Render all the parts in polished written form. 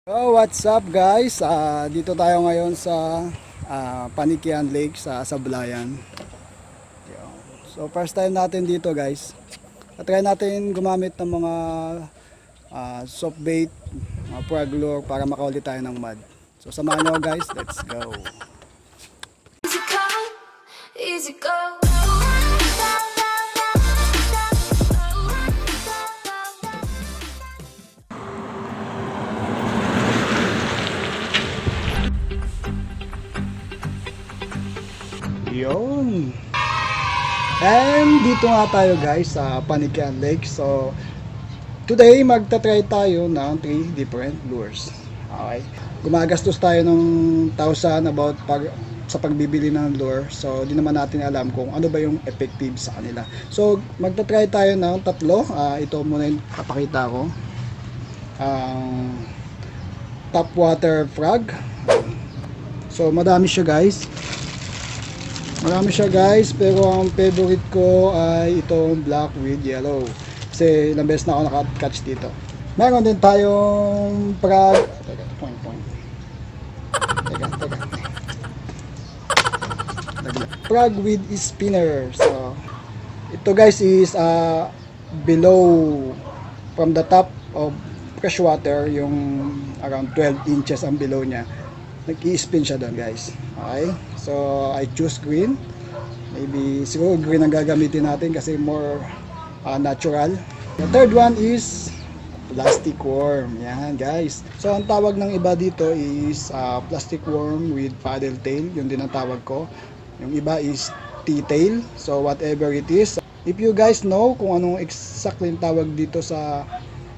Oh, what's up guys? Dito tayo ngayon sa Panikian Lake sa Sablayan. So first time natin dito guys. Try natin gumamit ng mga soft bait, frog lure para makauli tayo ng mud. So samahan nyo guys, let's go. Easy come, easy go. Yun. And dito nga tayo guys sa Panikian Lake. So today magta-try tayo ng 3 different lures. Okay. Gumagastos tayo ng 1,000 about sa pagbibili ng lure. So di naman natin alam kung ano ba yung effective sa kanila. So magta-try tayo ng 3. Ito muna yung papakita ko. Top water frog. So madami siya guys. Marami siya guys, pero ang favorite ko ay itong black with yellow. Kasi ilang beses na ako nakatch dito. Meron din tayong frog. Teka. Frog with spinner. So, ito guys is below from the top of freshwater, yung around 12 inches ang below niya. Nag-i-spin siya doon guys. Okay, so I choose green. Maybe siguro green ang gagamitin natin kasi more natural. The third one is plastic worm. Yan guys. So ang tawag ng iba dito is plastic worm with paddle tail. Yun din ang tawag ko. Yung iba is T-tail. So whatever it is. If you guys know kung anong exactly yung tawag dito sa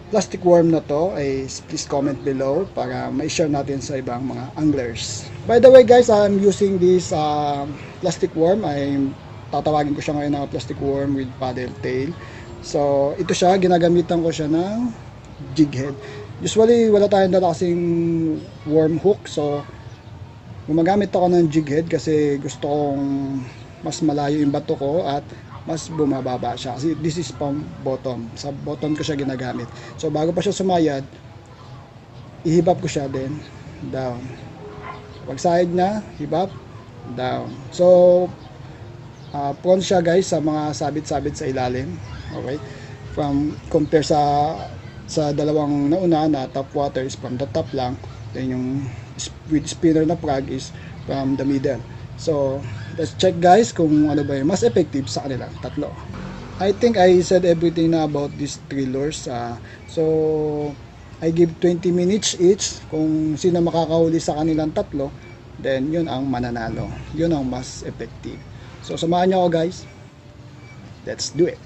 plastic worm na to, ay please comment below para ma-share natin sa ibang mga anglers. By the way guys, I'm using this plastic worm. Tatawagin ko siya ngayon na plastic worm with paddle tail. So ito siya, ginagamitan ko siya ng jig head. Usually wala tayong dala kasing worm hook, so gumagamit ako ng jig head kasi gusto kong mas malayo yung bato ko at mas bumababa siya kasi this is from bottom. Sa bottom ko siya ginagamit. So bago pa siya sumayad, ihibap ko siya din down. Pag side na, hibap down. So prone siya guys sa mga sabit-sabit sa ilalim. Okay? From compare sa dalawang nauna na top water is from the top lang, then yung with spinner na frog is from the middle. So, let's check guys kung ano ba yung mas effective sa kanilang 3. I think I said everything na about these 3 lures. So, I give 20 minutes each. Kung sino makakahuli sa kanilang 3, then yun ang mananalo. Yun ang mas effective. So, samahan nyo ako guys. Let's do it.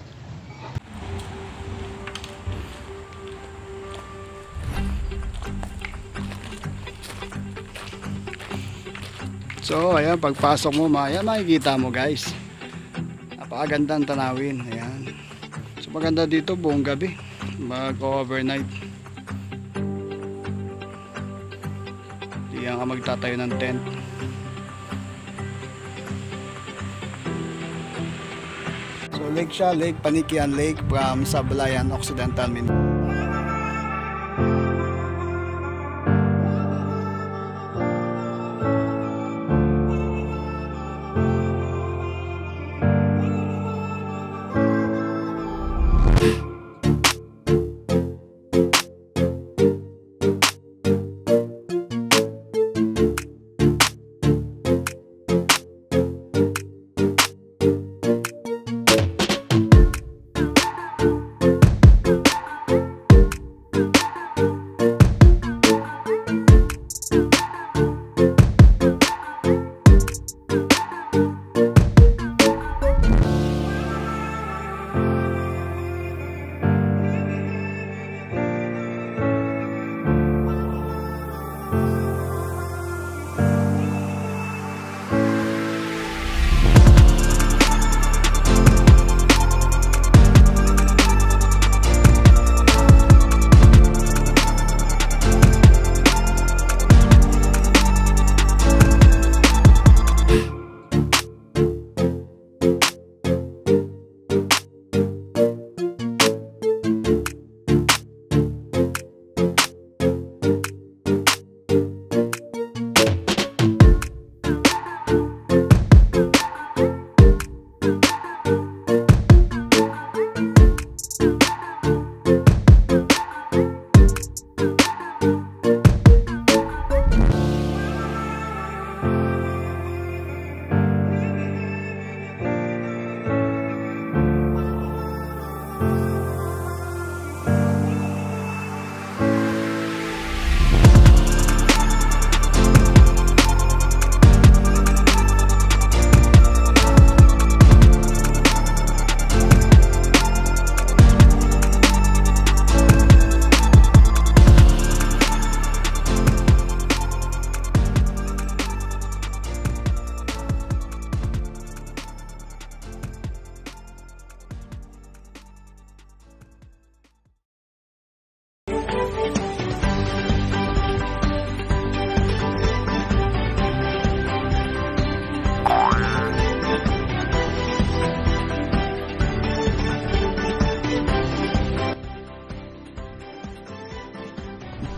So ayan, pagpasok mo ayan, makikita mo guys, napakagandang tanawin. Ayan, so maganda dito buong gabi mag-overnight. Diyan ka magtatayo ng tent. So lake siya, Lake Panikian Lake from Sablayan, Occidental Mindoro.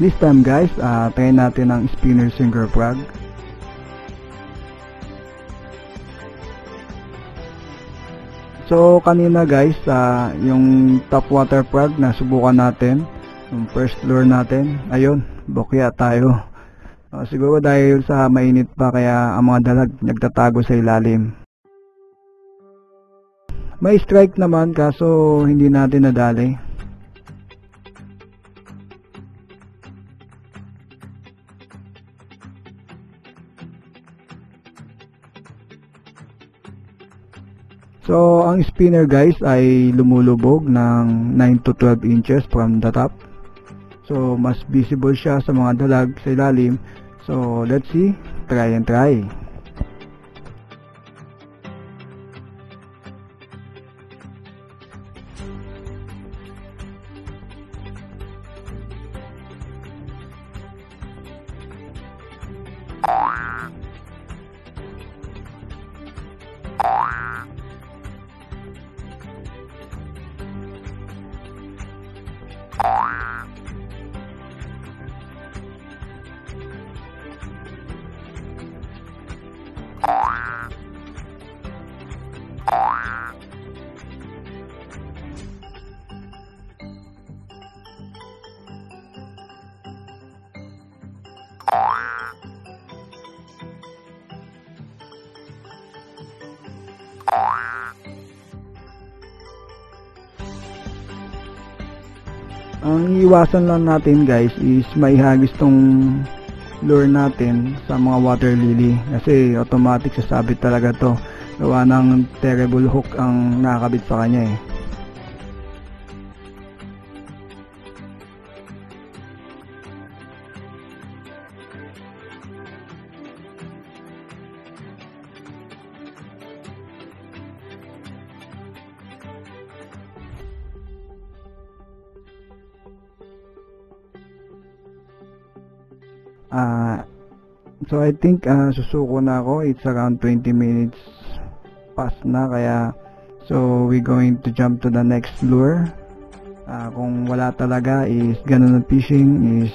This time guys, try natin ang spinner sinker frog. So kanina guys, yung top water frog na subukan natin, yung first lure natin, ayun, bokya tayo. Siguro dahil sa mainit pa kaya ang mga dalag nagtatago sa ilalim. May strike naman kaso hindi natin nadali. So ang spinner guys ay lumulubog ng 9 to 12 inches from the top. So mas visible siya sa mga dalag sa ilalim. So let's see, try and try. Ang iwasan lang natin guys is maihagis tong lure natin sa mga water lily kasi automatic sasabit talaga to, gawa ng terrible hook ang nakakabit sa kanya eh. So I think susuko na ako. It's around 20 minutes past na kaya so we're going to jump to the next lure. Kung wala talaga is ganun ang fishing, is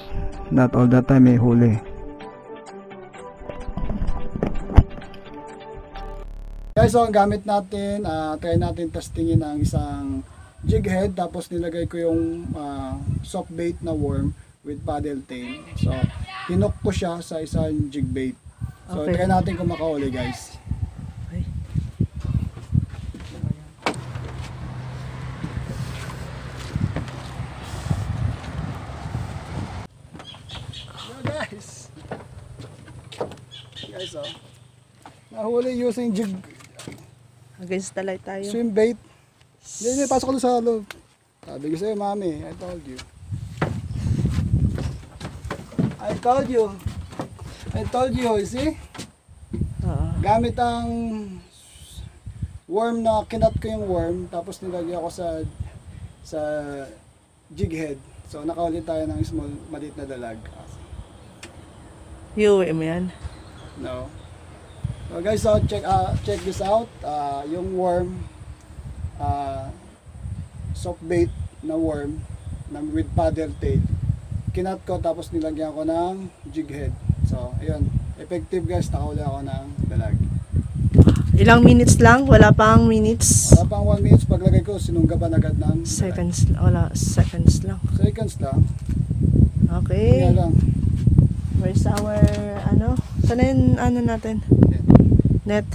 not all the time may huli. Guys, so ang gamit natin, try natin testingin ang isang jig head, tapos nilagay ko yung soft bait na worm with paddle tail. So, hinok ko siya sa isang jig bait. So, Okay. try natin kung makahuli guys. Okay. Yeah, guys. Guys, oh. Nahuli using jig Against the light tayo. swim bait. Hindi, pasok ko doon sa loob. Sabi ko sa'yo, mami, I told you. I told you. I told you, you see? Oo. Gamit ang worm na kinat ko yung worm, tapos nilagay ako sa jig head. So nakaulit tayo ng small, maliit na dalag. Iuwi mo yan. No. So guys, so check this out. Yung worm, soft bait na worm with paddle tail. Kinat ko tapos nilagyan ko ng jig head. So ayun, effective guys, nakahuli ako ng dalag. Ilang minutes lang? Wala pang minutes? Wala pang 1 minutes, paglagay ko sinunggaban agad ng dalag. Seconds. Wala. Seconds lang. Seconds lang. Okay. Kaya lang. Where's our, ano? Sana yung, ano natin? Net.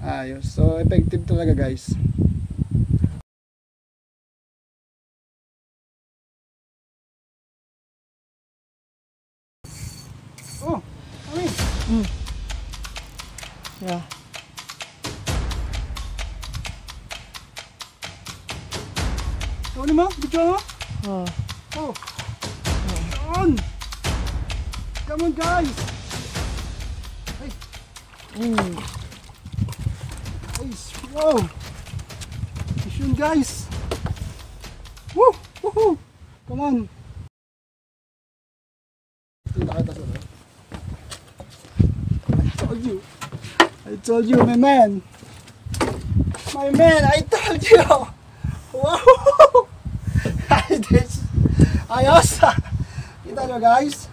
Ayos. So effective talaga guys. Oh, ay. Yeah. Ano mo? Video mo? Oh. Oh. On. Come on guys. Ay, guys. Wow. Fish yun guys. Woo! Woohoo! Come on. Nakita sa loob. I told you. I told you, my man. My man, I told you! Wow! Ayos! Kita nyo guys?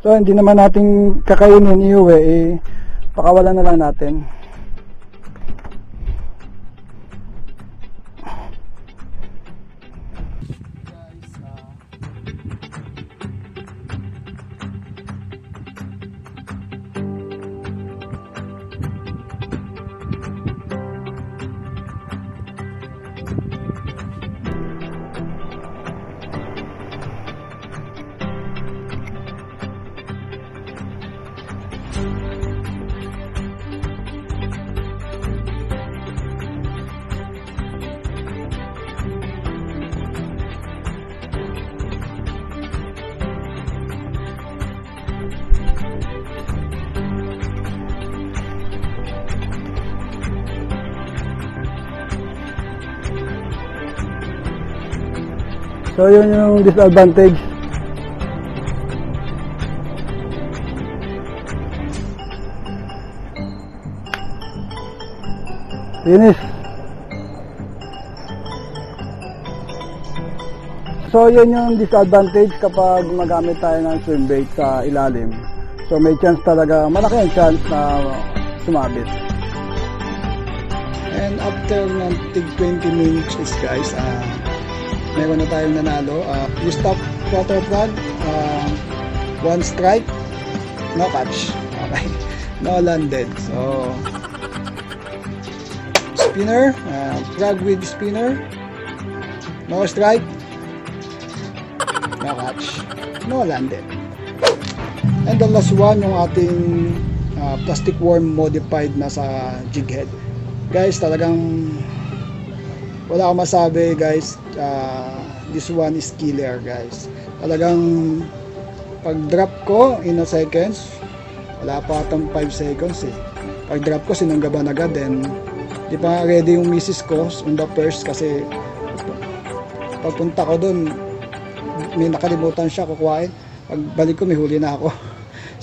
So hindi naman natin kakainin iuwi, pakawalan na lang natin. So yun yung disadvantage. Finish. So yun yung disadvantage kapag gumagamit tayo ng swim bait sa ilalim. So may chance talaga, malaki ang chance na sumabit. And after ng tig 20 minutes guys, meron na tayong nanalo. You stop water plug, 1 strike, no catch. Okay. No landed. So spinner, plug with spinner, no strike, no catch, no landed. And the last one, yung ating plastic worm modified na sa jig head. Guys, talagang wala akong masabi guys. This one is killer guys. Talagang pag drop ko in a seconds, wala pa atang 5 seconds Pag drop ko sinanggaban agad, then di pa ready yung misis ko on the first, kasi pagpunta ko dun may nakalimutan siya kukuhain. Pagbalik ko may huli na ako.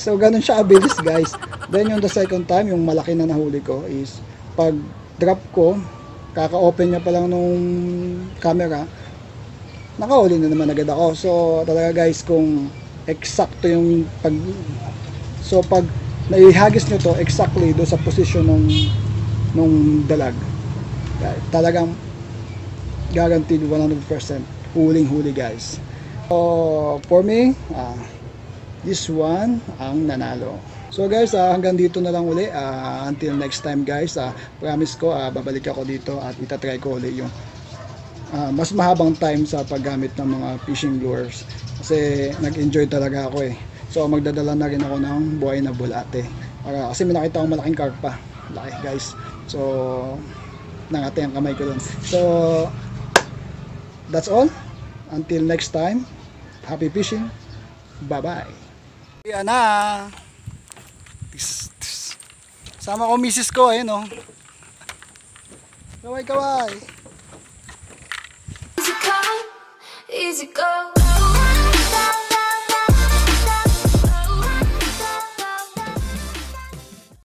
So ganun siya abilis guys. Then yung the second time, yung malaki na nahuli ko is pag drop ko, kaka-open niya pa lang nung camera, nakahuli na naman agad ako. So talaga guys, kung eksakto yung pag naihagis nyo to exactly do sa position nung dalag, talagang guaranteed 100% huling-huli guys. So for me, this one ang nanalo. So guys, hanggang dito na lang uli. Until next time guys, promise ko babalik ako dito at itatry ko uli yung mas mahabang time sa paggamit ng mga fishing lures, kasi nag-enjoy talaga ako So magdadala na rin ako ng buhay na bulate, kasi may nakita akong malaking karpa, laki guys. So nangati ang kamay ko dun. So that's all. Until next time, happy fishing. Bye bye. Yan na. Sama ko misis ko no. Kaway kaway. Easy come, easy go.